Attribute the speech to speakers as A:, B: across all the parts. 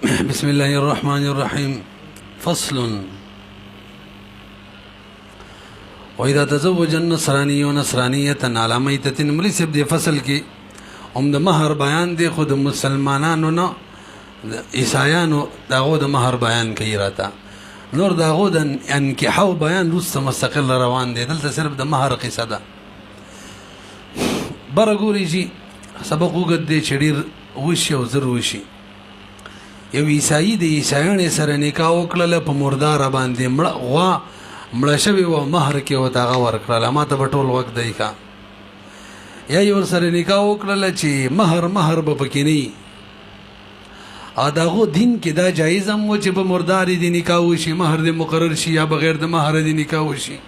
A: بسم الله الرحمن الرحيم. فصل. وإذا تزوج النصراني نصرانية على ميتة ملي سب دې فصل کې هم د مہر بیان دی، خود مسلمانانو نه عیسایانو داغو د مہر بیان کوي راته، نور داغو د انکحو بیان روسته مستقل روان دی. دلته صرف د مہر قصه ده. بره ګوري چې سبق وګد دی چې ډېر وشي او زر وشي. یو عیسائی د عیسایانو سره نکاح وکړله، په مرداره باندې مړه شوې وه، مهر کې ورته هغه ورکړله. ما ته به ټول وخت دی ښه. یا یې ورسره نکاح وکړله چې مهر به پکې نه وي، او د هغو دین کې دا جایز هم و چې په مردارې دې نکاح وشي، مهر دې مقرر شي، یا بغیر د مهره دې نکاح وشي.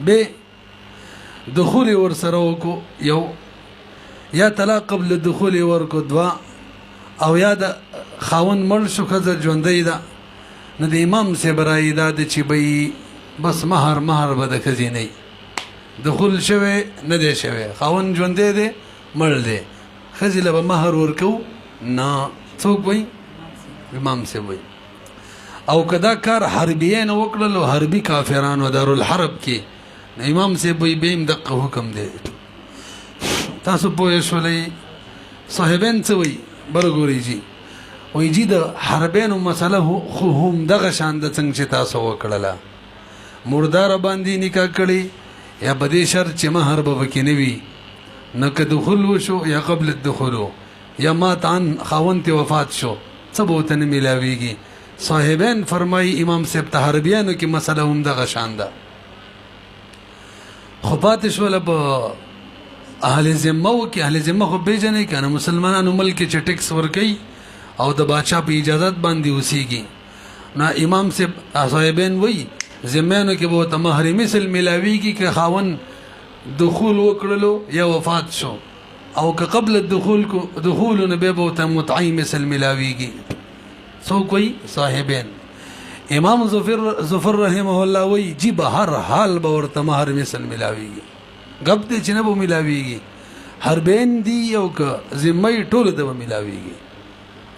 A: به دخول یې ورسره وکړو، یو یا طلاق قبل دخول یې ورکړو، دوه او یا د خاوند مړ شو، ښځه ژوندۍ ده، نو د امام صاحب رایې دا ده چې بی بس مهر به د ښځې نه وي، دخول شوی نه دی شوی، خاوند ژوندی دی مړ دی، ښځې له به مهر ورکوو نه. څوک وایي؟ امام صاحب وایي. او که دا کار حربیانو وکړل، حربي کافرانو دارالحرب کې، نو امام صاحب وایي به هم دقه حکم دی. تاسو پوه شولئ؟ صاحبین څه وایي؟ بره ګورئ جي وایي جي د حربینو مسله خو هم دغه شان ده څنګه چې تاسو وکړله، مرداره باندې نکاح کړي، یا په دې شرط چې مهر به پکې نه وي، نه که دخول وشو یا قبل الدخولو، یا مات عن خاوند ته وفات شو، څه به ورته نه میلاویږي. صاحبین فرمایي امام صاحب ته حربیانو کې مسله هم دغه شان ده. خو پاتې شوله په اهل ذمه کې. اهل ذمه خو پیژنئ که نه، مسلمانانو ملک چې ټیکس ورکوي او د بادشاه په اجازت باندې اوسیږي. نو امام صاحبین وایي ذمیانو کې به ورته مهر مثل میلاویږي که خاوند دخول وکړلو یا وفات شو، او که قبل دخول نه بیا به ورته متعی مثل میلاویږي. څوک وایي؟ صاحبین. امام ظفر رحمه الله وایي جی به هر حال به ورته مهر مثل میلاویږي، غب دی چې نه به میلاویږي، حربین دی او که ذمه ټولو ته به میلاویږي.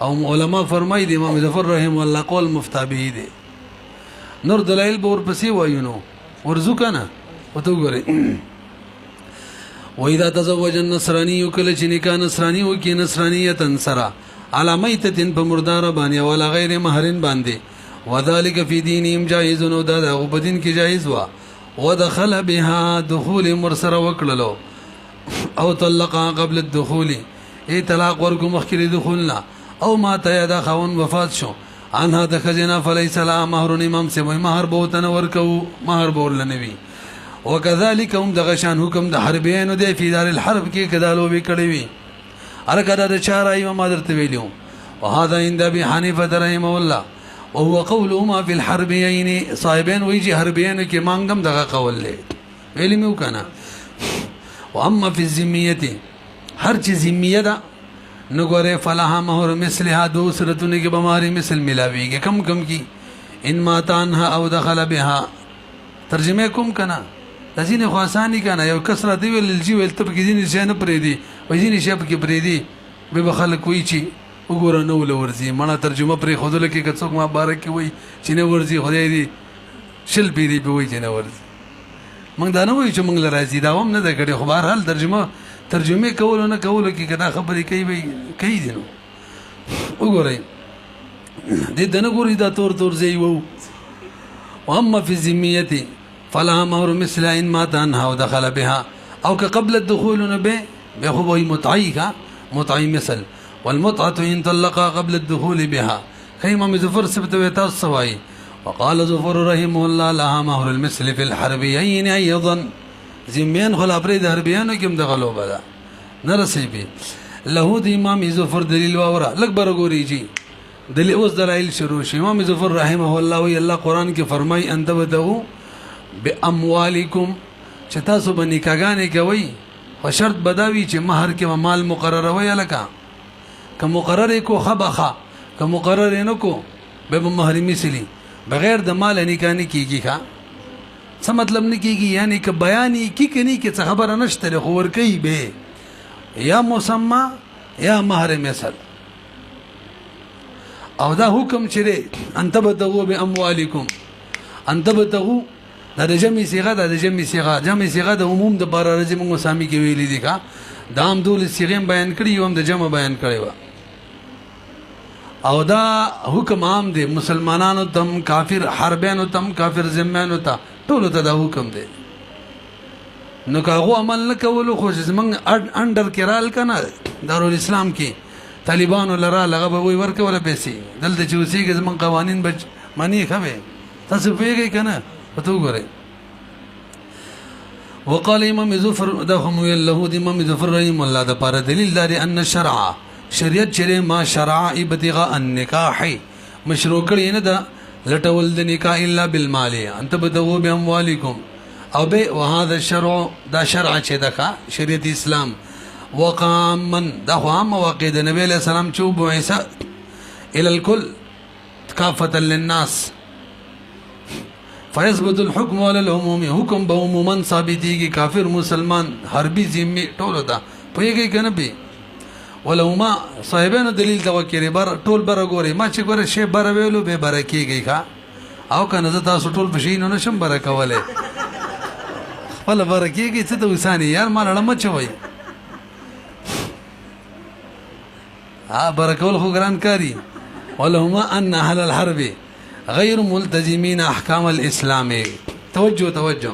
A: او علما فرمایي د امام ظفر رحمه الله قول مفتابه دی. نور دلایل به ورپسې وایو، نو ورځو که نه. ورته وګورئ. وإذا تزوج النصراني کله چې نکاح نصراني وکړي، نصرانیة سره علی میتة په مرداره باندې، ولا غیر مهرن باندې، وذلك فی دینهم جایز، نو دا د هغو په دین کې جایز وه. ودخل بها دخول مرسره وکړلو، او طلقها قبل الدخول، ای طلاق ورکو مخکې د دخول نه، او مات یا دا خاوند وفات شو، عنها د ښځې فلیس لها مهر. امام صاحب وایي مهر به ورته نه ورکوو، مهر به ورله نه وي. وکذلک هم دغه شان حکم د حربیانو دی فی دار الحرب کې، که دا لوبې کړې وي. هلکه دا د چا رایي وه ما درته ویلي وو. وهذا عند ابي حنیفة رحمه الله وهو قولهما فی الحربیین. صاحبین وایي چې حربیانو کې مانګم دغه قول دی، ویلي مې وکنه. واما فی الذمیة، هر چې ذمیه ده نو ګورې فلها مهر مثلها، دو صورتونه کې به مهر مثل میلاویږي. کم کی ان مات عنها او دخل بها. ترجمه کوم که نه؟ د ځینې خو اساني که نه، یو کس راته ویل الجي ویل ته پکې ځینې شی نه پرېږدي، وایي ځینې شی پکې پرېږدي، بیا به خلک وایي چې وګوره نه وله ورځي. مړه ترجمه پرېښودله کې که څوک ما باره کې وایي چې نه ورځي، خدای دې شل پیرې پې وایي چې نه ورځي. موږ دا نه وایو چې موږ له راځي، دا هم نه ده کړې، خو بهرحال ترجمې کولو نه کولو کې که دا خبرې کوي دي. نو وګورئ دې ته نه ګورئ دا تور ځای وو. واما فی الذمیة فلها مهر مثلها ان مات عنها ودخل بها، او که قبل الدخول نه بیا خو وایي متعی مثل. والمتعة ان طلقها قبل الدخول بها. خی امام ظفر صاحب ته وایي تاسو څه وایي؟ وقال ظفر رحمه الله لها مهر المثل في الحربيين ايضا. ذمیان خو لا پرې د حربیانو کې هم دغه لوبه ده، نه رسېږي. له د امام ظفر دلیل واوره، لږ بره ګورئ جي دلیل. اوس دلایل شروع شي. امام ظفر رحمه الله وایي الله قرآن کې فرمایي ان تبتغوا باموالکم، چې تاسو به نکاحګانې کوئ، خو شرط به دا وي چې مهر کې به مال مقرروئ. هلکه که مقرر کو ښه به ښه، که مقرر یې نه کو بیا به مهر مثلي. بغیر د مال نکاح نه کېږي. ښه څه مطلب نه کېږي؟ یعنی که بیان یې کي که نه کي څه خبره نشته، خو ورکوي به یا مسمه یا مهر مثل. او دا حکم چره ان تبتغوا باموالکم ان تبتغوا دا د جمع صيغه د جمع صيغه د عموم د بار راځي موږ سامي کې ویلي دي کا دا هم دول صيغه بیان کړی یو هم د جمع بیان کړی و او دا حکم عام دی مسلمانانو تم کافر حربانو تم کافر ذمانو ته ټول ته دا حکم دی نو کاغو عمل نه کولو خو زمنګ انډر کېرال کنه دارالاسلام کې طالبانو لرا لغه به وي ورکه ولا پیسې دلته چې اوسېږي زمنګ قوانین بچ معنی خوي تاسو پیږئ کنه پتو غره وقال امام ظفر دهم له امام ظفر رحم الله د پر دلیل لري ان الشرع شریعت چره ما شرع ابتغاء النکاح مشروع کړي نه دا لټول د نکاح الا بالمال انت بدو باموالکم او به وهذا الشرع دا شرع چې دا شریعت اسلام وقاما دا هم واقع د نبی له سلام چې بو عیسی الى الكل كافه للناس فيثبت الحكم على العموم حکم به عموما ثابتيږي کافر مسلمان حربي ذمي ټول دا پوهیږي کنه به ولوما صاحبانو دلیل توکری بر ټول بر ګوري ما چې ګوره شی بر ویلو به برکیږي ښا او کنه زه تاسو ټول بشین نه شم برکوله خپل برکیږي څه ته وسانی یار ما لړم چوي برکول خو ګران کاری ولهما ان اهل الحرب غیر ملتزمین احکام الاسلام توجه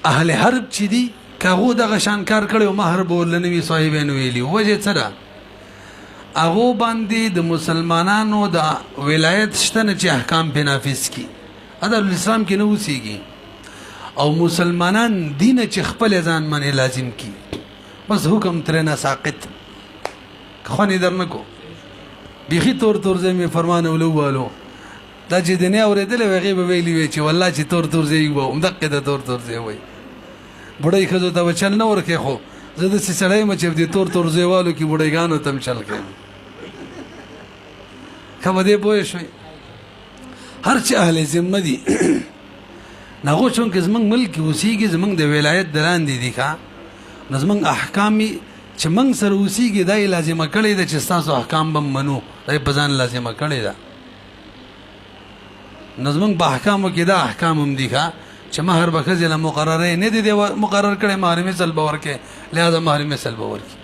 A: اهل حرب چې دي کاغو د غشان کار کړو مہر بولنوي صاحبانو ویلی وجه سره هغه باندې د مسلمانانو د ولایت شته چې احکام په نافذ کی ادب الاسلام کې نو وسیږي او مسلمانان دین چې خپل ځان باندې لازم کی بس حکم ترنه ساقط خونی درنکو بيخي تور زمي فرمان ولوالو دا چې دنیا اوریدل وغي به ویلی وی چې والله چې تور زی وو مدقه د تور زی وای بډای خزو ته چل نه ورکه خو زه د سړی مچ د تور زیوالو کې بډایګانو تم چل کې خو دې پوه شوي هر چې اهل ذمه دي نغو چون کې زمنګ ملک اوسېږي زمنګ د ولایت دران دي ښا زمنګ احکامي چې موږ سره اوسېږي دا لازمه کړی ده چې تاسو احکام به منو دا په ځان لازمه کړی ده نظم په احکامو کې دا احکام هم دي چې مہر به ښځې له مقرره نه دي مقرر کړی مہر مثل به ورکې لهذا مہر مثل به ورکې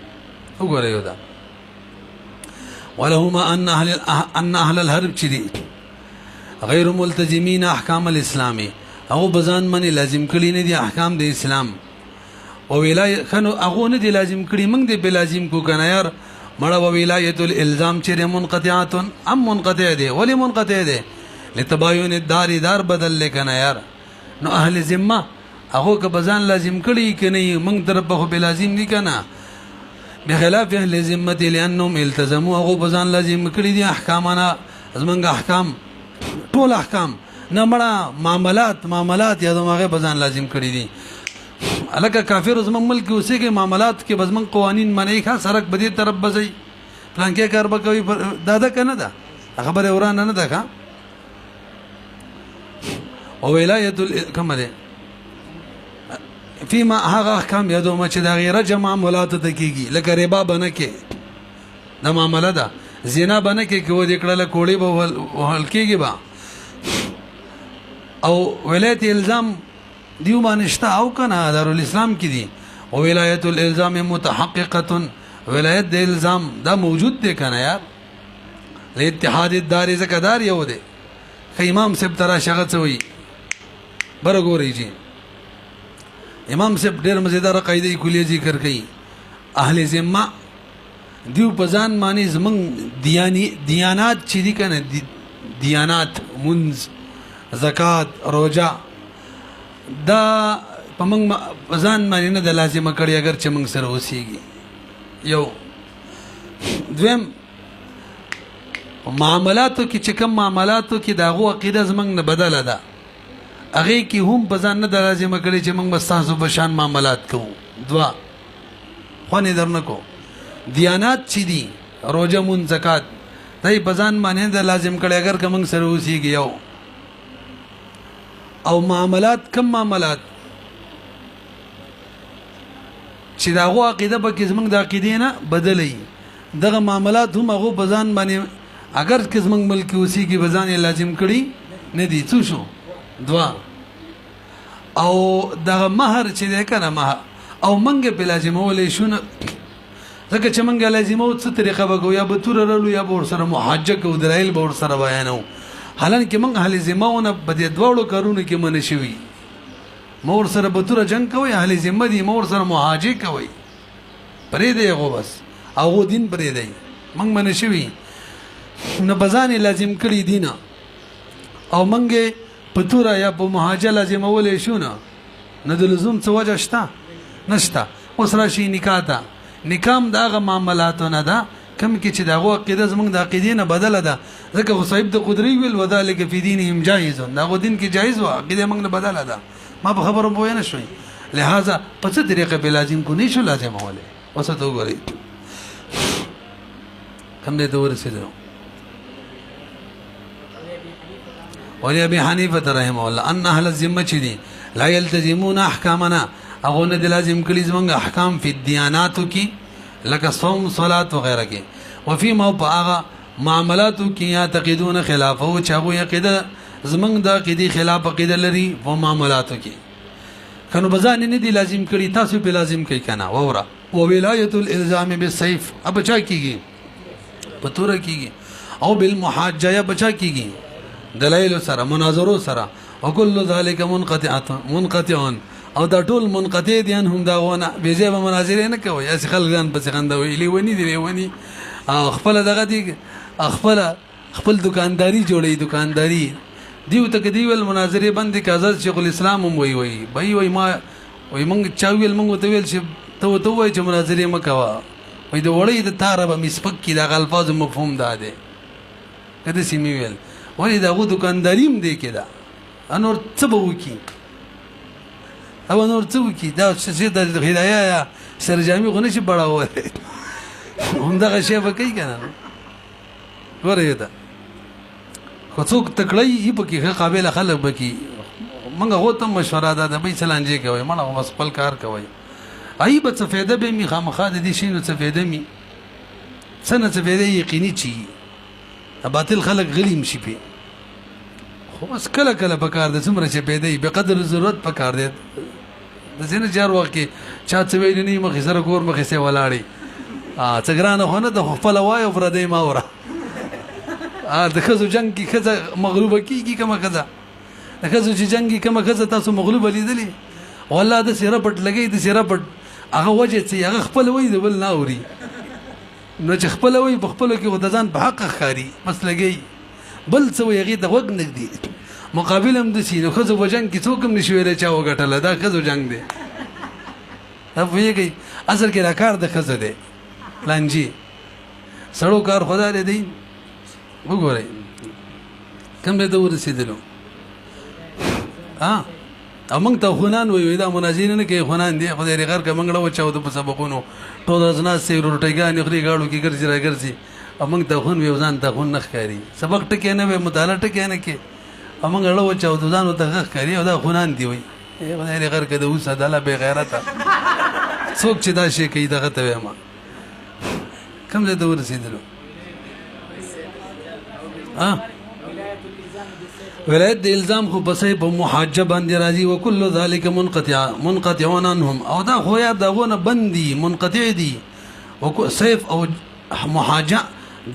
A: وګورئ یو دا ولهما ان اهل الحرب چې دي غیر ملتزمین احکام الاسلامي او بزان منی لازم کړی نه دي احکام د اسلام او ولایت خنو هغه نه دي لازم کړی موږ دې به لازم کو کنه یار مړه ولایت الالزام چې منقطعات ام منقطع دي ولی منقطع دي لتباين دار بدل لکنه یار نو اهل ذمه هغه که بزان لازم کړی کنه موږ طرف به لازم نه کنه بخلاف اهل ذمه لانهم التزموا هغه بزان لازم کړی دي احکامنا زمونږ احکام ټول احکام نه مړه معاملات یا دغه بزان لازم کړی دي الکه کافر زمون ملک اوسېږي معاملات کې بزمن قوانین منې ښه سرک بدی طرف بځي پلان کې کار وکوي دادا کنه دا خبره ورانه نه ده ښا او ولایت کمه ده فيما هغه احکام یادو ما چې دا غیره جمع معاملات ته کیږي لکه ربا بنه کې د معامله ده زنا بنه کې کو دې کړه کوړي به هلکیږي با او ولایت الزام دیو مانشتا او کنه دارالاسلام کې دي او ولایت الالزام متحققه ولایت د الزام دا موجود دی کنه یار الاتحاد الدار زکدار یو دی امام صاحب ترا شغت وي برګوري جی امام صاحب ډېر مزیدار قاعده کلیه ذکر کړي اهل ذمه دیو پزان معنی زمنګ دیانات چې دي کنه دیانات منز زکات روزه دا پمنګ پزان معنی نه د لازمه کړي اگر چې موږ سره اوسېږي یو دویم معاملاتو کې چې کوم معاملاتو کې داغو عقیده زمنګ نه بدله ده هغه کې هم پزان نه د لازمه کړي چې موږ بس تاسو بشان معاملات کوو دوا خو نه درنکو دیانات چې دي روزه مون زکات دای پزان معنی د لازم کړي اگر کوم سره اوسېږي یو او معاملات کم معاملات چې داغو عقیده به کې زمنګ د عقیدې نه بدلې دغه معاملات هم هغه بزان باندې اگر که زمونږ ملک اوسې کې بزان لازم کړي نه دي څه شو دوا او دغه مہر چې ده کنه مہر او منګه په لازمولې شو نه ځکه چې منګه لازمو څه طریقه وګو یا به تور رلو یا به سره محاجه کو درایل به سره بیانو حالانکه منګه اهل ذمهونه په دې دوړو کارونه کې من شوي مور سره به تور جنگ کوي اهل ذمه دي مور سره محاجه کوي پرې دی غو بس او دین پرې دی منګ من شوي نه بزان لازم کړي دینه او منګه پتورا یا په محاجه لازم اولې شو نه د لزوم څه وجه شته نشته اوس راشي نکاح ته نکام داغه معاملاتو نه ده کم کې چې داغه عقیده زمونږ د عقیدې نه بدله ده ځکه صاحب د قدرت ویل وذالک فی دینهم جایز داغه دین کې جایز و عقیده موږ نه بدله ده ما په خبرو پوه نه شوي لہذا په څه طریقه په لازم کو نه شو لازم اوله اوس ته وګورئ کم دې ته ورسېدو ولي ابي حنيفه رحمه الله ان اهل الذمه دي لا يلتزمون احكامنا اغه نه لازم کلی زمونږ احکام فی الدیاناتو کی لکه صوم صلات وغیرہ کی وفي ما باغ معاملاتو کی یعتقدون خلافه او چاغو عقیده زمونږ د عقیده خلاف عقیده لري و معاملاتو کی کنو بزان نه دی لازم کړي تاسو په لازم کوي کنه وورا او ولایت الالزام بالسيف اب چا کیږي پتور کیږي او بالمحاجه یا بچا کیږي دلایل سره مناظرو سره وكل ذلك منقطع او دا ټول منقطع دي هم دا ونه بيځه به مناظره نه کوي اس خلک ځان پس خندوي لیونی دی لیونی خپل دغه دي خپل دکانداری جوړي دکانداری دیو تک دیول مناظره باندې کاغذ شیخ الاسلام هم وی ما وی مونږ چاویل مونږ ته ویل چې ته وای چې مناظره مکوا وی د وړي د تاره به مسپک کی د الفاظ مفهوم ده کده سیمه ویل ولی دغه دکانداریم دی کده انور څه به وکی او نور څه وکی دا چې د هدايه سرجامي غو نشي بڑاوه هم دغه شی به کوي کنه ورې ده خو څوک تکړی یې پکې قابل خلک بکی منګه غوته مشوره ده د به چلانجې کوي مړه بس خپل کار کوي ای به څه فایده به می خامخا د دې شي نو څه فایده می څنګه څه فایده یقیني چی باطل خلق غلی مشي په خو بس کله کله پکار د څومره چې پیدا به قدر ضرورت پکار دی د زینه جار وخت کې چا څه ویل نه مخې سره کور مخې سه ولاړی څنګه نه خونه د خپل وای او پردې ما وره د خزو جنگ کې خزه مغلوبه کیږي کما خزه د خزو چې جنگ کې کما خزه تاسو مغلوبه لیدلې والله د سیره پټ لګي د سیره پټ هغه وجه چې هغه خپل وای د بل ناوري نو چې خپل وای په خپل کې غدزان په حق خاري بس لګي بل څه ویږي د وګ نګدي مقابل هم د سینو خزو وجنګ کې څوک هم نشوي را چا وګټل دا خزو جنگ دی دا ویږي اصل کې را کار د خزو دی لانجی سړو کار خدا دې دی وګورئ کوم دې ورسېدلو امنګ ته خونان وي دا مناظرین نه کې خونان دي خدای رغر کې منګړه وچاو د سبقونو ټول ځنا سي روټيګان خري گاړو کې ګرځي را ګرځي امنګ ته خون وي ځان ته خون نه ښکاری سبق ټکې نه وي مطالعه ټکې نه کې امنګ له وچاو د ځانو ته ښکاری او دا خونان دی وي خدای رغر کې د اوس عدالت به غیرت څوک چې دا شي کوي دغه ته ما کوم دې ورسېدلو ولایت د الزام خو بسې په محاجه باندې راځي او کله ذالک منقطعون عنهم او دا خو یا دغه بندي منقطع دي او سيف او محاجه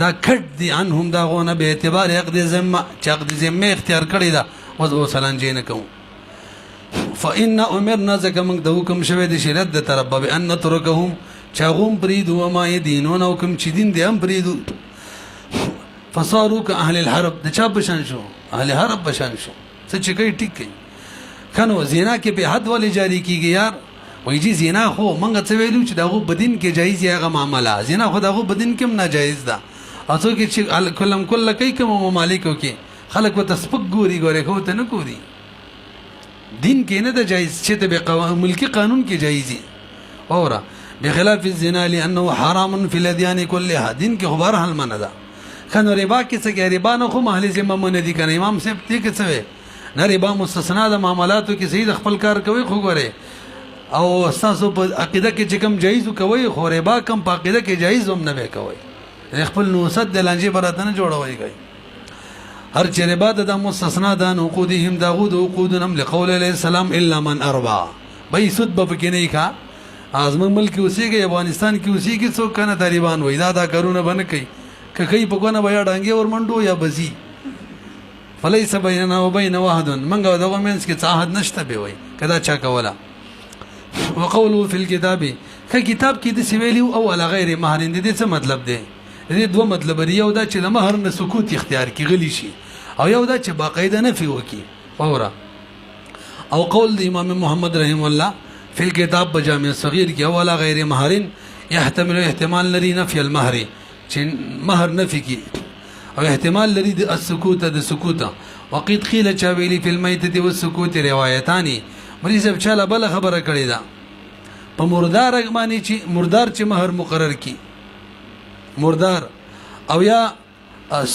A: دا کټ دي عنهم دا غونه به اعتبار عقد ذمه چې عقد ذمه اختیار کړی دا وځو سلام جین کوم فإن امرنا زکه موږ د حکم شوه د شریعت د طرف به ان ترکهم چاغوم پریدو ما دینون او کوم چې دین دې هم پریدو فصاروا كأهل الحرب د چا بشان شو اهل حرب بشان شو څه چې کوي ټیک کوي کنو زینا کې به حد ولې جاری کیږي یار وای جی زینا خو مونږ څه ویلو چې دغه بدین کې جایز یا هغه معاملہ زینا خو دغه بدین کې ناجایز ده اته کې چې کلم کله کوي کوم ممالکو کې خلک و تسبق ګوري خو ته نه ګوري دین کې نه ده جایز چې د ملکی قانون کې جایزي اورا بخلاف الزنا لانه حرام في الاديان كلها دین کې خبر حل منه ده کنو ربا کې څه ربا نه خو محل ذمه مونږ دي کنه امام صاحب دې کې څه نه ربا مستثنا د معاملاتو کې صحیح خپل کار کوي خو غره او اساسو په عقیده کې چې کوم جایز کوي خو ربا کم په عقیده کې جایز هم نه کوي خپل نوست د لانجې براته نه جوړوي کوي هر چیرې بعد د مستثنا د عقودهم داود عقودهم لقول علیه السلام الا من اربع بای سود به کې نه کا ازمن ملک اوسېږي افغانستان کې اوسېږي څوک کنه طالبان وای دا کارونه بنه کوي کوي په کوونه بیا ډانګي ورمنډو یا بزي فليس بيننا وبين واحد منګه دغه منس کې عهد نشته به وای کدا چا کولا وقوله في الكتاب کتاب کې د سویلی او علی غیر مہرین دي څه مطلب دی دې دوه مطلب لري یو دا چې د مہر نه سکوت اختیار کی غلی شي او یو دا چې باقاعده نفي وکي فورا او قول د امام محمد رحم الله في الكتاب بجامع صغیر کې او علی غیر مہرین يحتمل احتمال لري نفي المهر چې مہر نفي کی او احتمال لري د السکوت د سکوت وقید قیل چا ویلی فی المیتة والسکوت روایتانی مریض صاحب چاله بل خبره کړی دا په مردار باندې چې مردار چې مہر مقرر کی مردار او یا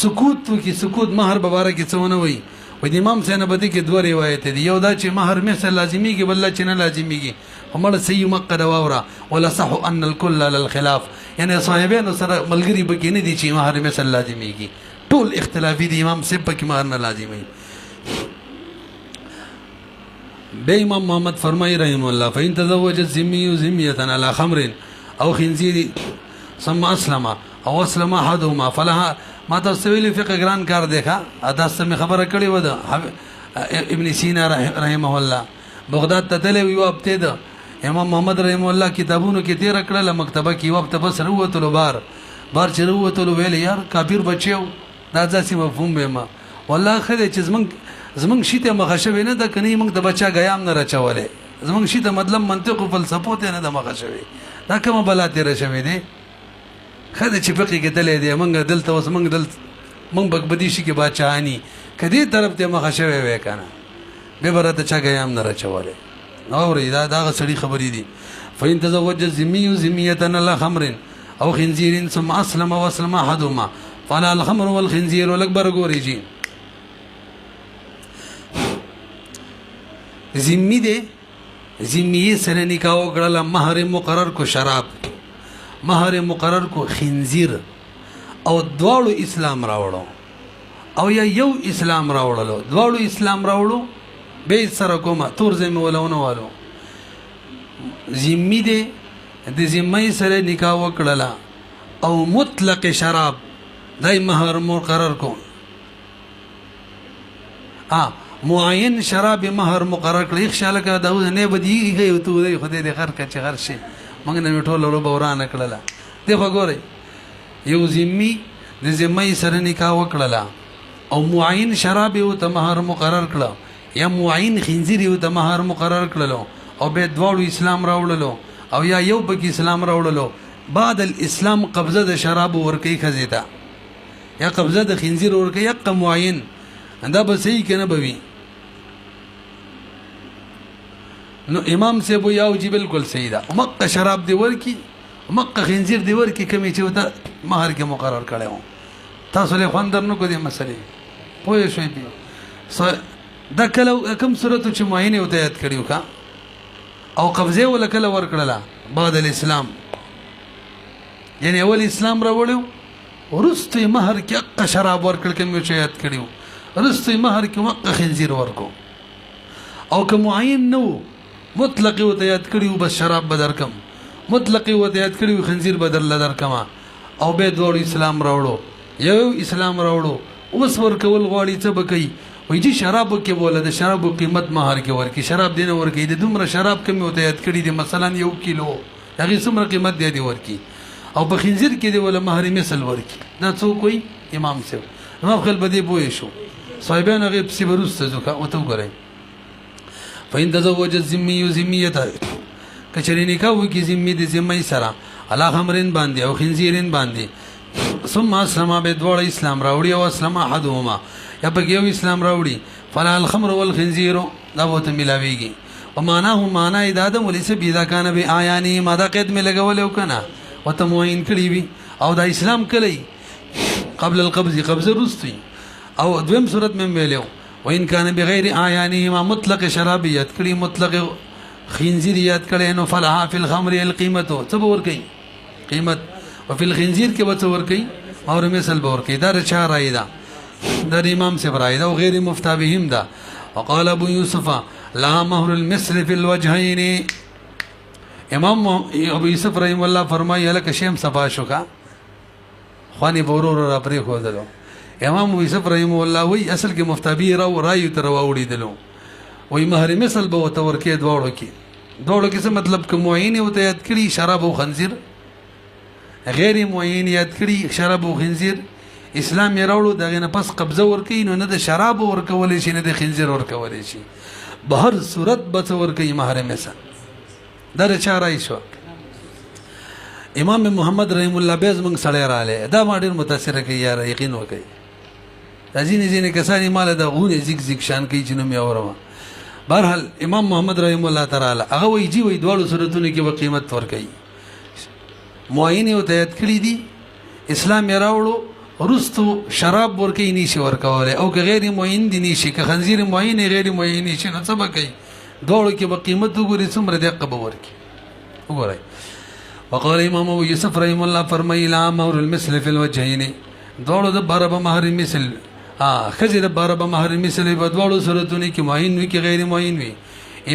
A: سکوت کی سکوت مہر بباره کې څونه وای و د امام سینبتی کې دوه روایت دي یو دا چې مہر مثل لازمی کې بل چې نه لازمی کې همړ سی مقد واورا ولا صح ان الكل للخلاف یعنی صاحبانو سره ملګری بکې نه دي چې مہر مثل لازمی کې ټول اختلافي دي امام سب کې مہر نه لازمی به امام محمد فرمای رحم الله فإن تزوج الذمي ذمية على خمر او خنزير ثم اسلم او اسلم احدهما فلها ما تسویل فقه ګران کار دیکھا ادا سم خبره کړي و ده ابن سینا رحمه الله بغداد ته تللی وی وابته ده امام محمد رحمه الله کتابونو کې تیر کړل مکتبه کې وابته بس وروتلو بار چې وروتلو ویل یار کافر بچیو دا ځاسي مفهوم به ما والله خدای چې زمنګ شیته مخشوي نه ده کني موږ د بچا غیام نه رچولې زمنګ شیته مطلب منطق او فلسفه ته نه ده مخشوي دا کومه بلاته رشوي دي خدای چې فقې کې دلې دي موږ دلته اوس موږ بګبدي شي کې بچانی کدي طرف ته مخشوي وې کنه به برته چا غیام نه رچولې نو ورې دا سړي خبرې دي فإن تزوج الذمي ذمية على خمر او خنزير ثم اسلم واسلم احدهما فلا الخمر والخنزير الاكبر ګوريږي ذمي دي ذمي سره نکاح وکړه مہر مقرر کو شراب مہر مقرر کو خنزیر او دواړو اسلام راوړو او یا یو اسلام راوړلو دواړو اسلام راوړو به سره کومه تور زمي ولونه والو ذمي دي د ذمي سره نکاح وکړه او مطلق شراب دای مہر مقرر کو معین شراب مہر مقرر کړی خیال کا دا نه بدیږي او ته دی خدای دې خر کچ غر شي موږ نه ټول ورو بوران کړل دی وګورئ یو ذمي د ذمي سره نکاح وکړه او معین شراب او ته مہر مقرر کړه یا معین خنزیر او ته مہر مقرر کړلو او به دوړو اسلام راوړلو او یا یو بګ اسلام راوړلو بعد الاسلام قبضه د شراب ورکی خزیتا یا قبضه د خنزیر ورکی یک معین دا به صحیح کنه بوي نو امام سے بو یاو جی بالکل صحیح ده مکه شراب دی ورکی مکه خنزیر دی ورکی کمی چې وته مہر کې مقرر کړو تاسو له خوندر نو کو دي مسلې پوه شئ دی دا کله کوم صورت چې معینه وته یاد کړیو کا او قبضه ولا کله ور کړلا بعد الاسلام یعنی اول اسلام راوړو ورسته مہر کې شراب ور کړل کوم چې یاد کړیو رسته مہر کې مکه خنزیر ورکو او که معین نو مطلق وته یاد کړیو بس شراب بدر کم مطلق وته یاد کړیو خنزیر بدل لدر کما او به دوړ اسلام راوړو یو اسلام راوړو اوس ورکول غواړي څه بکی وای چې شراب کې بوله د شراب قیمت مہر کې ورکی شراب دینه ورکی د دومره شراب کم وته یاد کړی دی مثلا 1 کیلو هغه څومره قیمت دی ورکی او په خنزیر کې دی ولا مہر مثل ورکی دا څوک کوئی امام سے ما خپل بدی بوې شو صاحبان غیب سی بروسته ځکه او ته وګورئ فإن تزوج الذمي ذمية کچری نکاح وکي ذمي د ذمي سره علا خمرن باندې او خنزیرن باندې ثم اسلم به دوړ اسلام راوړي او اسلم احدهما یا په یو اسلام راوړي فلا الخمر والخنزير دا وته ملاويږي او معناه معنی ادم وليس بيذا كان بآياني ماذا قد ملګول وکنه وته موین کړی وي او دا اسلام کلی قبل القبض قبض رستي او دویم صورت میں ویلو وان كان بغیر اعیانهما مطلق شرابیت کړي مطلق خنزیریت کړي نو فلها فی الخمر القیمت تصور کوي قیمت او فی الخنزیر کې وتصور کوي مهر مثل به ورکوي. دا د چا رایې ده؟ دا د امام صاحب رایې ده او غیر مفتا بهم ده. وقال ابو یوسف لا مهر المثل في الوجهين. امام ابو یوسف رحم الله فرمایي هلکه شیم صفا شو کا خواني بورور را پرې خودلو. امام ابو یوسف رحم الله وی اصل کې مفتابی رایو تر واوړي دلو وی مهر مثل به وتور کې دوړو کې څه مطلب کوم معین او ته یاد کړي شراب او خنزیر، غیر معین یاد کړي شراب او خنزیر. اسلام یې راوړو دغه نه پس قبضه ورکړي نو نه د شراب ورکول شي نه د خنزیر ورکول شي، به هر صورت به ورکړي مهر مثل. دا چا رای شو؟ امام محمد رحم الله بیز موږ سړی رااله دا ما ډېر متاثره کوي یار، یقین وکړئ. دا ځینې کسان مال د غونې زیګ زیګ شان کوي چې نو مې اورم. بهرحال امام محمد رحم الله تعالی هغه وایي جی وایي دواړو صورتونو کې به قیمت ورکوي. معین یې ورته یاد کړي دي، اسلام یې راوړو وروستو شراب ورکوي نشي ورکولی، او که غیر معین دي نشي، که خنزیر معین غیر معین شي نو څه به کوي؟ دوړو کې به قیمت وګوري څومره دقه به ورکړي. وګورئ وقال امام ابو یوسف رحم الله فرمایي لا مهر المثل في الوجهين. دوړو د باره به مهر مثل ښځې د باره به مهر مثل په دواړو صورتونو کې معین وي که غیر معین وي.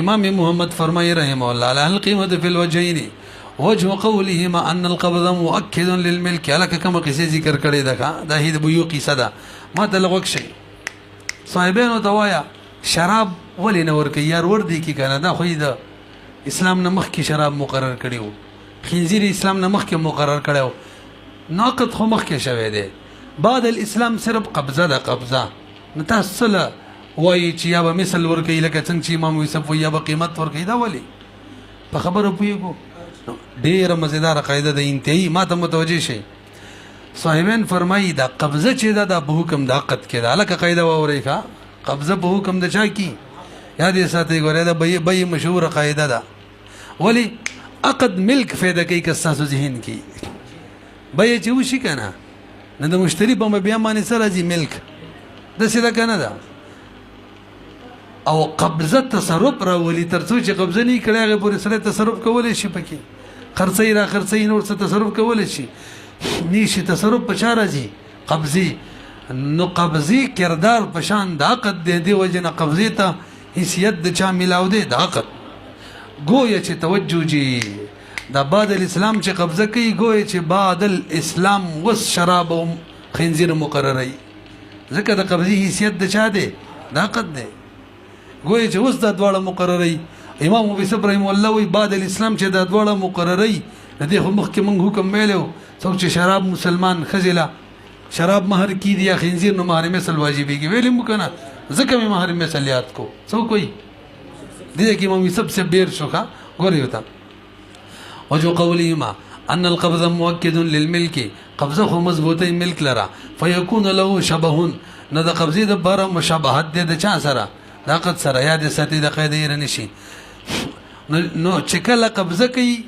A: امام محمد فرمایي رحمه الله لا القيمة في الوجهين وجه قولهما ان القبض مؤكد للملك. لکه کومه قصې ذکر کړې ده دا هي د بيو قصه ده، ما ته لغوک شي صاحبانو ته وایه شراب ولې نه ورکوي یار وردی کې کنه. دا خو د اسلام نه مخکې شراب مقرر کړي وو، خنزیر اسلام نه مخکې مقرر کړی وو، ناقد خو مخکې شوی دی. بعد الاسلام صرف قبضه ده قبضه. نو تاسو څه وایي چې یا به مثل ورکوي لکه څنګه چې امام یوسف وایي یا به قیمت ورکوي؟ دا ولې په خبره پوهېږو؟ ډېره مزیداره قاعده ده انتهایی، ما ته متوجه شئ. صاحبین فرمایي دا قبضه چې ده دا په حکم د عقد کې ده. هلکه قاعده واورئ ښه، قبضه په حکم د چا کې یاد یې ساتئ. ګورئ دا بی مشهوره قاعده ده. ولې عقد ملک فایده کوي که ستاسو ذهن کې بیه چې وشي که نه نه د مشتري په بیا باندې څه راځي ملک داسې ده که نه ده. او قبضه تصرف راولي تر څو چې قبضه نه یې کړی هغې پورې سړی تصرف کولی شي، پکې خرڅوي را خرڅوي نور څه تصرف کولی شي نه شي. تصرف په چا راځي؟ قبضې. نو قبضې کردار په شان د عقد دی، دې وجې نه قبضې ته حیثیت د چا میلاو دی؟ د عقد. گویا چې توجه جي دا بعد الاسلام چې قبضه کوي گویا چې بعد الاسلام وس شراب او خنزیر مقرروي، ځکه د قبضې حیثیت د چا دی؟ د عقد دی. گویا چې اوس دا دواړه مقرروي. امام ابو یوسف رحم الله وی بعد الاسلام چې دا دواړه مقرروي د دې خو مخکې موږ حکم ویلو څوک چې شراب مسلمان ښځې له شراب مهر کیږي یا خنزیر نو مهر مثل واجبېږي ویلې مو که نه؟ ځکه مې مهر مثل یاد کو. څوک وایي دې کې امام یوسف سے بیر شو ښه. ګورئ ورته وجه قولهما ان القبض مؤكد للملك. قبضه خو مضبوطی ملک لره فیکون له شبه. نه د قبضې د باره مشابهت دی د چا سره؟ د عقد سره. یاد ساتي د قاعده یې رانشي. نو چې کله قبضه کوي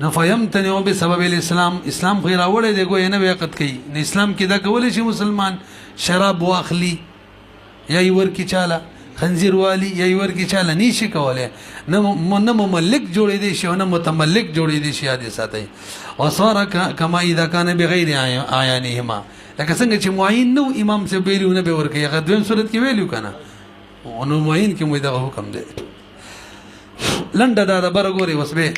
A: نو فیمتنع بسبب الاسلام. اسلام خو یې راوړی دی ګویا نوی عقد کوي. نو اسلام کې دا کولی شي مسلمان شراب واخلي یا یې ورکړي چاله، خنزیر والی یا یې ورکړي چاله، نه شي کولی. نه مملک جوړېدی شي او نه متملک جوړېدی شي. یاد ساتئ. وصار کما اذا کان بغیر اعیانهما. لکه څنګه چې معین نو امام صاحب ویلي نه به ورکوي، هغه دویم صورت کې ویلو که نه نو معین کې مو دغه حکم دی. لنډه دا د بره ګورئ اوس به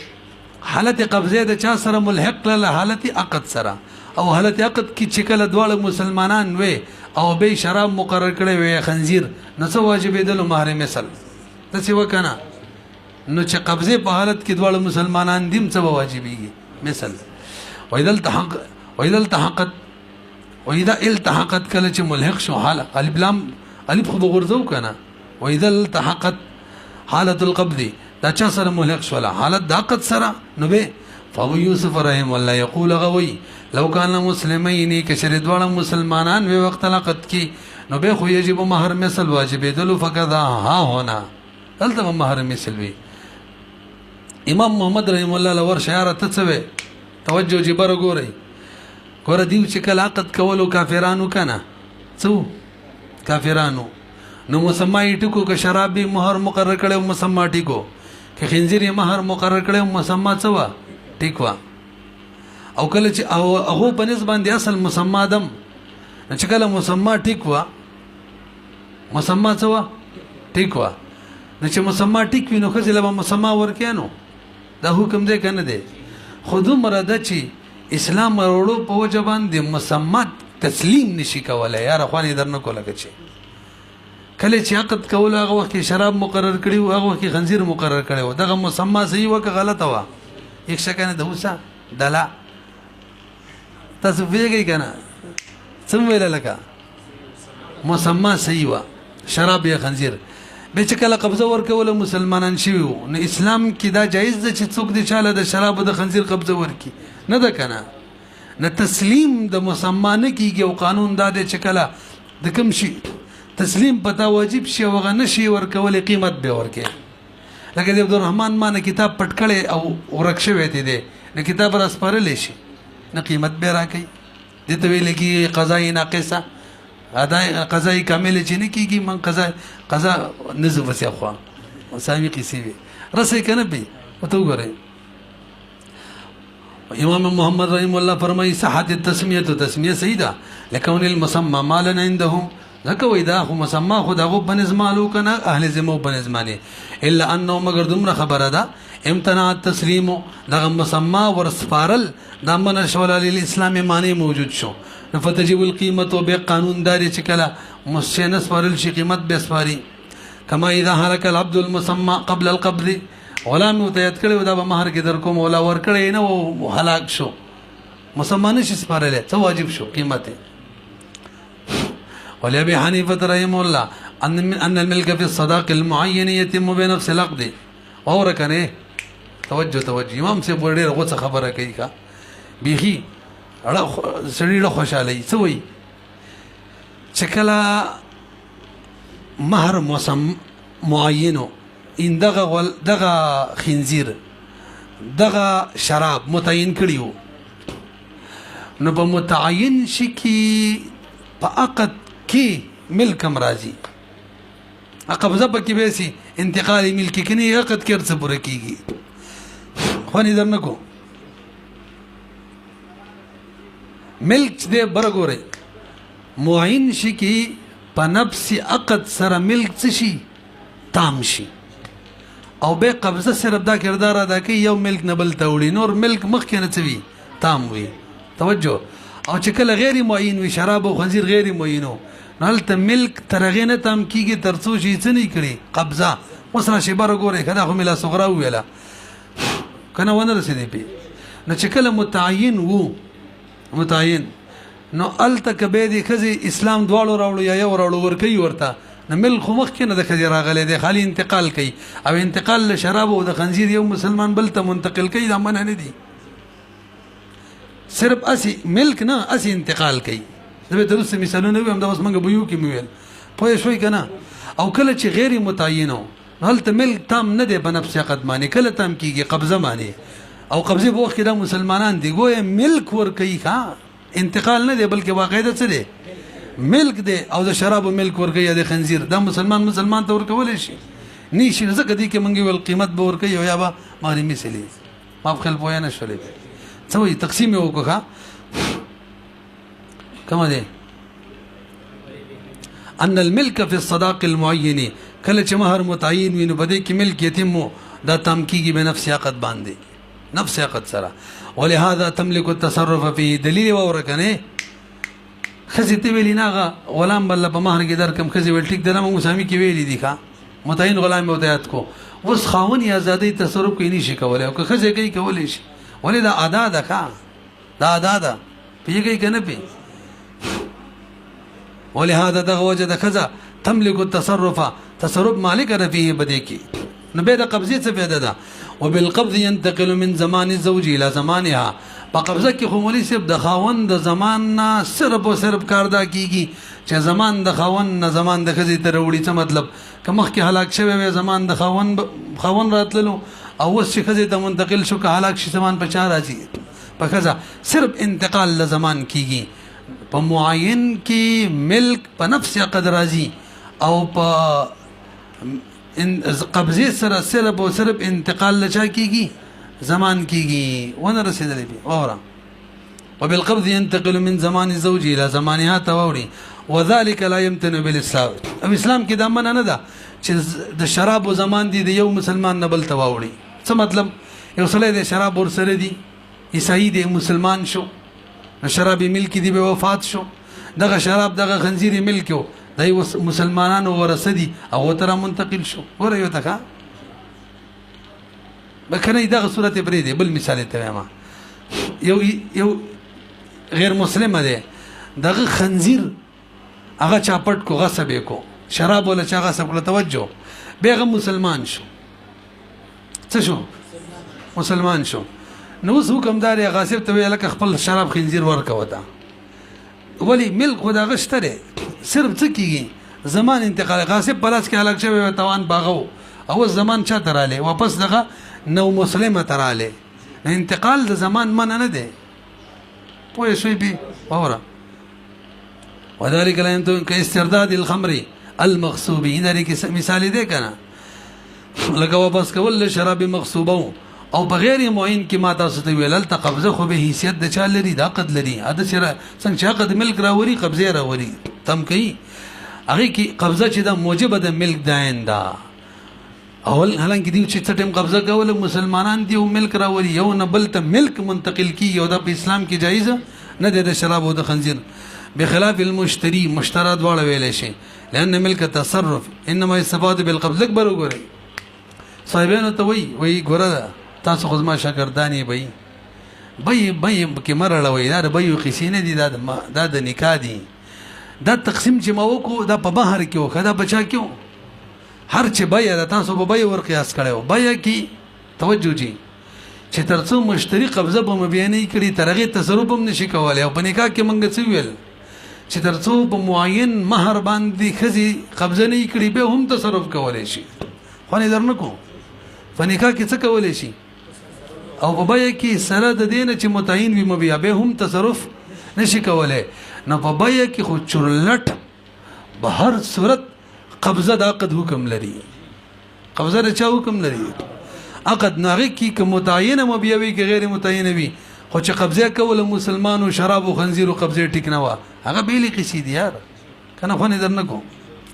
A: حالت قبضې د چا سره ملحق له حالت عقد سره. او حالت عقد کې چې کله دواړه مسلمانان وي او به شراب مقرر کړی وي خنزیر نو څه واجبېدلو؟ مهر مثل. داسې وکه نه نو چې قبضې په حالت کې دواړه مسلمانان دي څه به واجبېږي؟ مثل. واذا التحقت کله چې ملحق شو حاله الف لام الف خو بغورځو که نه. واذا التحقت حالت القبض دا چا سره ملحق شوله؟ حالت د عقد سره. نو به فابو یوسف رحم الله یقول غوی لو کان مسلمین کشر دواړه مسلمانان وی وخت عقد کی نو به خو یجب مهر مثل واجبېدلو فقدا ها ہونا دلته مهر مثل وی. امام محمد رحم الله لور شعار ته څه توجه جبر ګورئ. ګوره دیو چې کله عقد کولو کافرانو کنه څو کافرانو نو مسمى ټکو که شرابي مهر مقرر کړو مسمى ټکو که خنزیر مهر مقرر کړو مسمى څه وا ټیکوا. او کله چې هغه په نسبت باندې اصل مسما دم چې کله مسما ټیک وا مسما څه وا ټیک وا نو چې مسما ټیک وي نو خو ځله مسما ورکینو دا حکم دی کنه دی خود مرده چې اسلام وروړو په وجه باندې مسما تسلیم نشي کولای یار خواني درنه کوله چې کله چې عقد کول هغه وخت شراب مقرر کړي او هغه وخت خنزیر مقرر کړي او دغه مسما صحیح وکه غلطه وا یک شکنه د وسه دلا تاسو ویږي کنه څنګه ویل لکه مسما صحیح وا شراب یا خنزیر به چې کله قبضه ورکول مسلمانان شي نو اسلام کې دا جایز ده چې څوک د چاله د شراب او د خنزیر قبضه ورکي نه ده کنه نه تسلیم د مسما نه کیږي او قانون دا دی چې کله د کوم شي تسلیم پتا واجب شي او غنه شي ورکول قیمت به ورکه لکه د عبدالرحمن ما نه کتاب پټ کړي او ورکشه وته دي نه کتاب را سپارل شي نه قیمت به راکې د ته ویل کی قضا ناقصه ادا قضا کامل چې نه کیږي من قضا نزو وسه خو سامي قصي رسې کنه به وته وګوره امام محمد رحم الله فرمایي صحت التسميه تسميه سيده لكون المسمى مالا عندهم ذکه وای دا خو مسما خو دغه بنزمالو کنه اهل زمو بنزمانه الا انه مگر دمر خبره ده امتناع التسلیم دغه مسما ورسفارل د من شول الاسلام معنی موجود شو فتجب القيمه بقانون داري چې کله مسنس فارل شي قیمت به سپاري کما اذا هلك العبد المسمى قبل القبض ولا متيت کړي دا به مہر کې در کوم ولا ور کړي نه او هلاک شو مسما نشي سپارل ته واجب شو قیمته ولأبي حنيفة رحمه الله أن الملك في الصداق المعين يتم بنفس العقد ووركنه توجه امام سے ډېر غوڅه خبره کوي کا بيخي سړی له خوشالۍ سوي چې کله مہر موسم معینو ان دغه خنزیر دغه شراب متعین کړیو نو په متعین شي کې په عقد کې ملک امراضي قبضه پکې به سي انتقال ملک کني عقد کې څه پوره کیږي خو نه درنکو ملک دې برګوري معین شي کې په نفس عقد سره ملک څه شي تام شي او به قبضه صرف دا کردار ادا کوي یو ملک نه بل توړي نور ملک مخکې نه چوي تام وي توجه او چې کله غیر معین وي شراب او خنزیر غیر معینو نهلته ملک ترغه نه تام کیږي ترڅو شي څه نه کړي قبضه وسره شي برګوري کدا خو ملا صغرا ویلا کنه ونه رسېدې پی نو چې کله متعین وو متعین نو التک به دي خزي اسلام دواړو راوړو یا یو راوړو ور کوي ورته نو ملک خو مخ کې نه د خزي راغلي دي خالي انتقال کوي او انتقال له شراب او د خنزیر یو مسلمان بل ته منتقل کوي دا منه نه دي صرف اسی ملک نه اسی انتقال کوي زه درست مثالونه ویم دا اوس موږ بيو کې مویل پوه شوي کنه او کله چې غیر متعینو هلته ملک تام نه دی بنفس عقد معنی کله تام کیږي قبضه معنی او قبضه په وخت کې د مسلمانان دی ګویا ملک ور کوي ها انتقال نه دی بلکې واقعیت څه دی ملک دی او د شراب ملک ور کوي د خنزیر دا مسلمان ته ور کول شي نشي ځکه دی کې منګي ول قیمت به ور کوي او یا به ماري مثلی ما خپل پوهه نه شولې څه تقسیم وکړه كما دي ان الملك في الصداق المعين کله چې مہر متعین وي نو بده کې ملک یتم دا تام کیږي بنفس عقد باندې نفس عقد سره ولهذا تملك التصرف فيه دلیل ورکنه خزي ته ویلی ناغه غلام بل په مہر کې درکم خزي ول ټیک دنه موږ سامي کې ویلی دي ښا متعین غلام مودیات کو وس خاون یا آزادی تصرف کوي نشي کولای او که خزي کوي کولای شي ولې دا ادا ده ښا دا ادا ده پیږي کنه پی ولهذا دغه وجه د خزه تملك التصرف تصرف مالک رفيه بديكي نبي د قبضه څه پیدا ده وبالقبض ينتقل من زمان الزوج الى زمانها په قبضه کې خمولي سب د خاوند د زمان نه صرف او صرف کار دا کیږي چې زمان د خاوند نه زمان د خزي تر وړي څه مطلب کمخ کې هلاک شوی وي زمان د خاوند راتللو او وس چې خزي ته منتقل شو که هلاک شي زمان په چا راځي په خزه صرف انتقال ل زمان کیږي په معین کې ملک په نفس عقد راځي او په قبضه سره صرف انتقال لچا کیږي زمان کیږي ونه رسیدلې به اورا وبالقبض ينتقل من زمان الزوج الى زمانها تواوري وذلك لا يمتنع بالاسلام. او اسلام کې دا منع نه ده چې د شراب زمان دي د یو مسلمان نه بل تواوري. څه مطلب؟ یو سړی د شراب ور سره دي، عیسائی دی، مسلمان شو، شراب ملک دی، به وفات شو، دغه شراب دغه خنزیر ملک و دای مسلمانانو ورثه دي او تر منتقل شو. ور یو تکا بکنه دغه صورت بری دی. بل مثال ته ما یو غیر مسلم دی، دغه خنزیر هغه چاپټ کو غصب کو، شراب ولا چا غصب کړه، توجه بیغه مسلمان شو. څه شو؟ مسلمان شو. نو اوس حکمدار غاصب ته ویل ک خپل شراب خنزیر ورکو وتا، ولی ملک خدا غشتره صرف څه کیږي زمان انتقال. غاصب پلاس کې الګ شوی توان باغو او زمان چا تراله واپس دغه نو مسلمه تراله. انتقال د زمان من نه دی پوه شوی به اوره. وذلك لا يمكن كاسترداد الخمر المغصوب. هنا کې مثال دی کنه لکه واپس کول شراب مغصوبه او بغیر معین کې ما تاسو ته ویل ته قبضه خو به حیثیت د چا لري، دا قد لري، اده سره څنګه چې قد ملک راوري قبضه راوري تم کوي هغه کې قبضه چې دا موجب د ملک داین دا اول حالانکه دی چې ټیم قبضه کول مسلمانان دی او ملک راوري یو نه بل ته ملک منتقل کی یو د اسلام کې جایزه نه ده د شراب او د خنزیر. بخلاف المشتري مشترى دواړه ویل شي لأن ملک تصرف انما يستفاد بالقبض. اکبر وګورئ صاحبانو ته وی ګوره تاسو خو ما شاګردانی بې کې مرړوي دا د بې قصې نه دي، دا د نکاح دي. دا تقسیم چې ما وکړو دا په بهر کې وکړه، دا بچا کې هر چې بې دا تاسو په بې ور قیاس کړو. بې کې توجه جی چې ترڅو مشتری قبضه به مبینه کړي ترغه تصرف هم نشي کولای. او په نکاح کې مونږ څه ویل چې ترڅو په معین مہر باندې خزي قبضه نه کړي به هم تصرف کولای شي. خو نه درنکو په نکاح کې څه کولای شي او په بای کې سره د دینه چې متعین وي مبیا به هم تصرف نشي کولای. نو په بای کې خو چورلټ به هر صورت قبضه د عقد حکم لري. قبضه د چا حکم لري؟ عقد ناغي کې که متعینه مبیا وي که غیر متعینه وي، خو چې قبضه کول مسلمانو شراب او خنزیر او قبضه ټیک نه و هغه بیلی قصې دي یار کنه. خو نه درنکو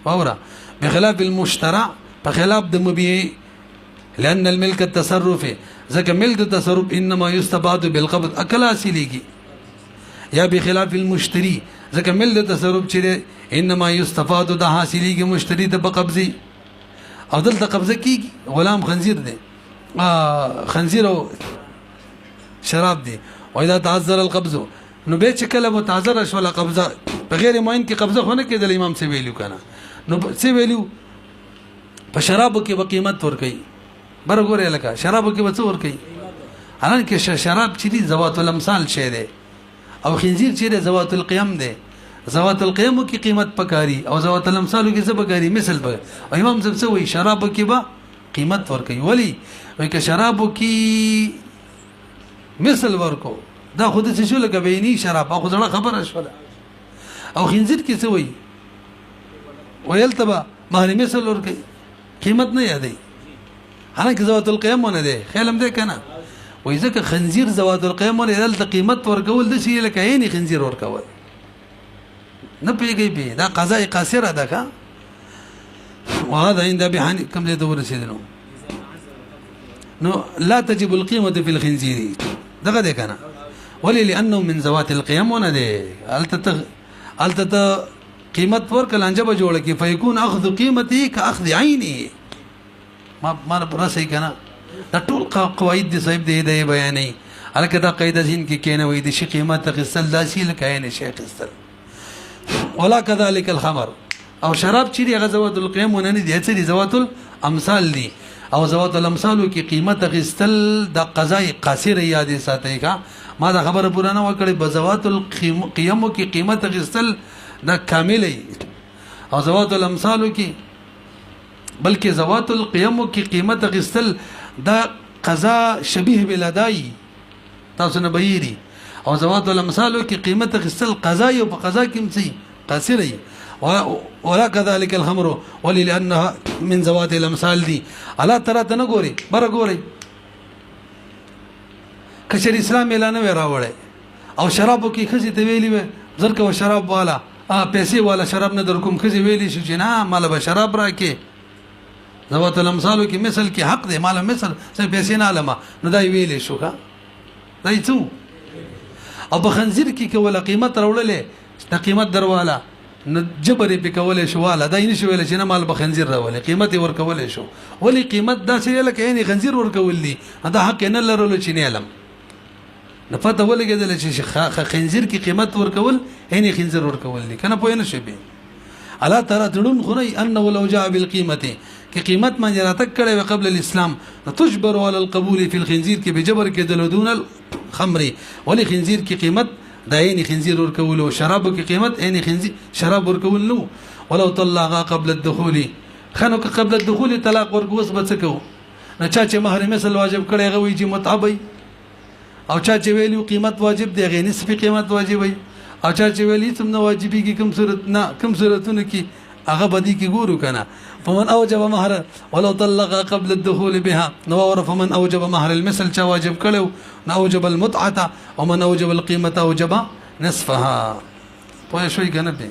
A: اوره بخلاف المشترى په خلاف د مبيع لأن الملك التصرفي ځکه ملک التصرف انما يستفاد بالقبض اکل حاصلېږي. یا بخلاف المشتري ځکه ملک التصرف چې انما يستفاد د حاصلېږي مشتری د بقبضي او دلته قبضه کیږي. غلام خنزیر دی، خنزیر او شراب دی. واذا تعذر القبض نو به چې کله متعذر شول قبضه بغیر معین کې قبضه خونه کې د امام سی ویلو کنه نو سی ویلو په شرابو کې به قیمت ور کوي. برګوره لکه شرابو کې به څه ور کوي؟ حالانکه شراب چې دي ذوات الامثال شی دی او خنزیر چې دی ذوات القيم دی. ذوات القيم کې قیمت پکاري او ذوات الامثال کې څه پکاري مثل به. او امام څه وایي شرابو کې به قیمت ور کوي. ولی وایي که شرابو کې مثل ورکو دا خود څه شو لکه بینی شراب او ځړه خبره شوله. او خنزیر کې څه وایي؟ ویل تبا مهر مثل ور کوي قیمت نه یادای. حالانکه ذوات القيم نه دی خیالم دی کنه. وای ځکه خنزیر ذوات القيم نه دلته قیمت ورکول د شي لکه عین خنزیر ورکول نه پیږي به دا قضاء قاصره ده کا. وهذا عند ابي حنيفه كم له دور سيدنا نو لا تجب القيمه في الخنزير دغه ده کنه. ولي لانه من ذوات القيم نه دی الته قیمت ورکل انجبه جوړه کی فیکون اخذ قیمته كاخذ عینه. ما راسي کنه دا ټول قواعد دي صاحب دي دی بیانې الکه دا قاعده ځین کې کینه وې د شي قیمت غسل داسې لکه عین شیخ غسل. ولا كذلك الخمر او شراب چې غزوات القيم نه دي چې زوات الامثال دي او زوات الامثال کې قیمت غسل د قضاء قاصر یاد ساتي کا. ما دا خبره پوره نه وکړي بزوات القيم کې قیمت غسل دا کامل او زوات الامثال کې بلکې زوات القيم کې قیمت غسل دا قضا شبيه بالادائی تاسو نه بهيري او زوات الامثال کې قیمت غسل قضا او په قضا کې مڅي قاصري. ولا كذلك الخمر ولانها من زوات الامثال دي. الا ترى تنغوري برغوري کشر اسلام اعلان وراوړي او شرابو کې خزي ته ویلی و زرکه شراب والا پیسې والا شراب نه در کوم خزي ویلی شو چې نه مال به شراب راکې ذوات الامثال کې مثل کې حق دی مال مثل څه پیسې نه علما نو دای ویلی شو کا دای څو او په خنزیر کې کوله قیمت راوړلې د قیمت درواله نو جبرې په کولې شو والا دای نشو ویل چې نه مال به خنزیر راولې قیمت ورکولې شو ولی قیمت دا چې لکه یعنی خنزیر ورکولې دا حق نه لرلو چې نه علم نه پته ولګېدل چې خنزیر کې قیمت ورکول یعنی خنزیر ورکول دي کنه پوه نه شي به الله تعالی تړون خو نه انه لو جاء بالقيمه کې قیمت من جراتک کړي قبل الاسلام تجبر على القبول في الخنزير کې بجبر کې دون الخمر ولي خنزیر کې قیمت دا یعنی خنزیر ورکول او شراب کې قیمت یعنی خنزیر شراب ورکول نو ولو طلقا قبل الدخول خنو قبل الدخول طلاق ورکوس بڅکو نه چا چې مہر مثل واجب کړي غوي چې متعبي او چا چې ویلو قیمت واجب دی غي نسبی قیمت واجب وي او چا چې ویلې تم نو واجبي کې کوم صورت نه کوم صورتونه کې هغه بدی کې ګورو کنه فمن اوجب مهر ولو طلق قبل الدخول بها نو فمن اوجب مهر المثل چا واجب کړو نو اوجب المتعه ومن اوجب القيمه اوجب نصفها پوه شوي کنه به